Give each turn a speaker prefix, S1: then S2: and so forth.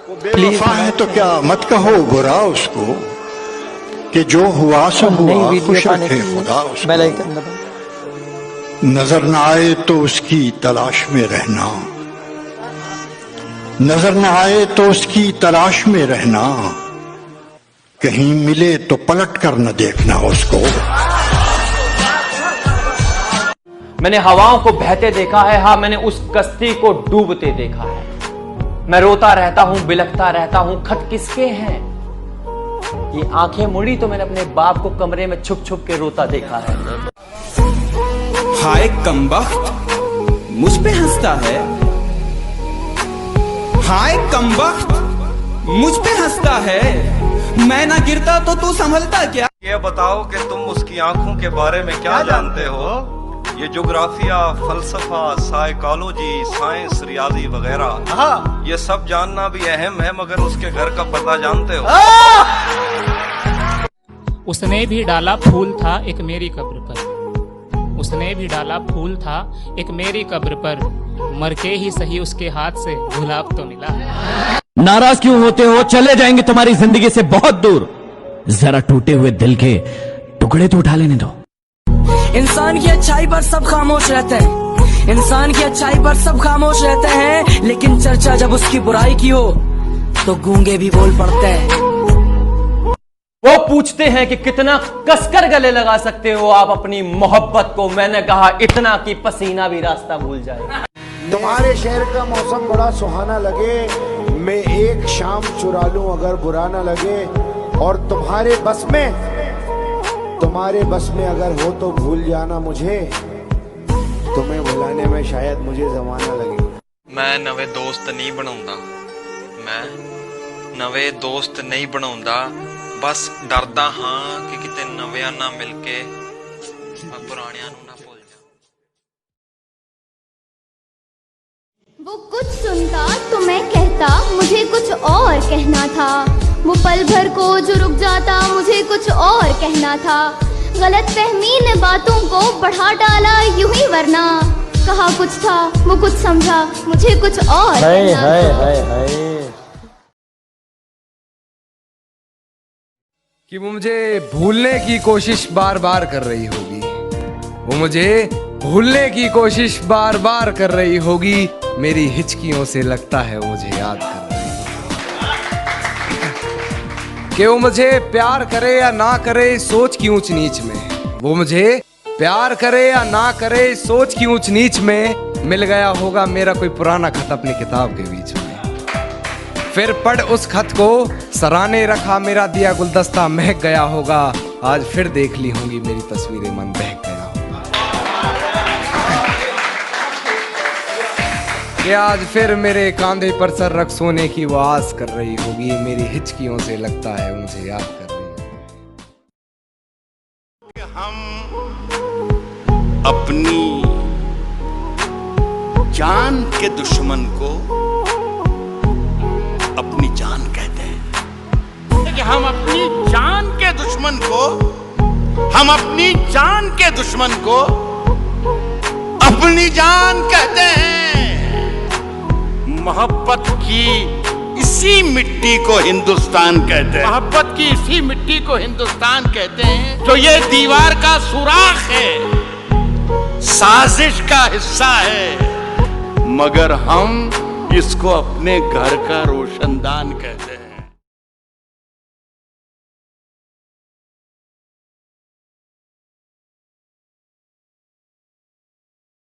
S1: बेवफा है तो क्या मत कहो बुरा उसको, कि जो हुआ सो हुआ, खुश रखे खुदा उसको। नजर न आए तो उसकी तलाश में रहना, नजर न आए तो उसकी तलाश में रहना, कहीं मिले तो पलट कर न देखना उसको।
S2: मैंने हवाओं को बहते देखा है, हाँ मैंने उस कश्ती को डूबते देखा है। मैं रोता रहता हूं, बिलखता रहता हूं, खत किसके हैं? ये आंखें मुड़ी तो मैंने अपने बाप को कमरे में छुप छुप के रोता देखा है।
S3: हाय कमबख्त मुझ पे हंसता है, हाय कमबख्त मुझ पे हंसता है, मैं ना गिरता तो तू संभलता क्या?
S4: ये बताओ कि तुम उसकी आंखों के बारे में क्या जानते हो? ये ज्योग्राफिया, फलसफा, साइकोलॉजी, साइंस, रियाजी वगैरह, ये सब जानना भी अहम है, मगर उसके घर का पता जानते हो?
S5: उसने भी डाला फूल था एक मेरी कब्र पर, उसने भी डाला फूल था एक मेरी कब्र पर, मर के ही सही उसके हाथ से गुलाब तो मिला।
S6: नाराज क्यों होते हो? चले जाएंगे तुम्हारी जिंदगी से बहुत दूर, जरा टूटे हुए दिल के टुकड़े तो उठा लेने दो।
S7: इंसान की अच्छाई पर सब खामोश रहते हैं, इंसान की अच्छाई पर सब खामोश रहते हैं, लेकिन चर्चा जब उसकी बुराई की हो तो गूंगे भी बोल पड़ते हैं।
S2: वो पूछते हैं कि कितना कसकर गले लगा सकते हो आप अपनी मोहब्बत को। मैंने कहा इतना कि पसीना भी रास्ता भूल जाए।
S8: तुम्हारे शहर का मौसम बड़ा सुहाना लगे, मैं एक शाम चुरा लूं अगर बुरा ना लगे, और तुम्हारे बस में अगर हो तो भूल जाना मुझे, तुम्हें भुलाने में शायद मुझे जमाना लगे।
S9: मैं नवे दोस्त नहीं बनाऊंदा, मैं नवे दोस्त नहीं बनाऊंदा, बस डरदा हाँ कि किते नव्या ना मिलके मैं पुरानिया नू ना भूल जा।
S10: वो कुछ सुनता तो मैं कहता मुझे कुछ और कहना था, वो पल भर को जो रुक जाता मुझे कुछ और कहना था। गलत फहमी ने बातों को बढ़ा डाला यूं ही, वरना कहा कुछ था वो कुछ समझा मुझे कुछ और कहना था।
S11: कि वो मुझे भूलने की कोशिश बार बार कर रही होगी, वो मुझे भूलने की कोशिश बार बार कर रही होगी, मेरी हिचकियों से लगता है वो मुझे याद कर रही होगी। कि वो मुझे प्यार करे या ना करे सोच की ऊंच नीच में, वो मुझे प्यार करे या ना करे सोच की ऊंच नीच में, मिल गया होगा मेरा कोई पुराना खत अपनी किताब के बीच में। फिर पढ़ उस खत को सराहने रखा मेरा दिया गुलदस्ता महक गया होगा, आज फिर देख ली होंगी मेरी तस्वीरें मन बहक गया होगा। कि आज फिर मेरे कांधे पर सर रख सोने की वो आस कर रही होगी, मेरी हिचकियों से लगता है मुझे याद कर रही होगी।
S8: हम अपनी जान के दुश्मन को अपनी जान कहते हैं, कि हम अपनी जान के दुश्मन को, हम अपनी जान के दुश्मन को अपनी जान कहते हैं। मोहब्बत की इसी मिट्टी को हिंदुस्तान कहते हैं, मोहब्बत की इसी मिट्टी को हिंदुस्तान कहते हैं, जो ये दीवार का सुराख है, साजिश का हिस्सा है, मगर हम इसको अपने घर का रोशनदान कहते हैं।